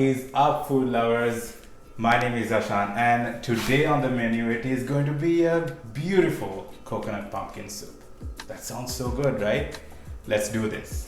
is up, food lovers? My name is Ashan, and today on the menu it is going to be a beautiful coconut pumpkin soup. That sounds so good, right? Let's do this.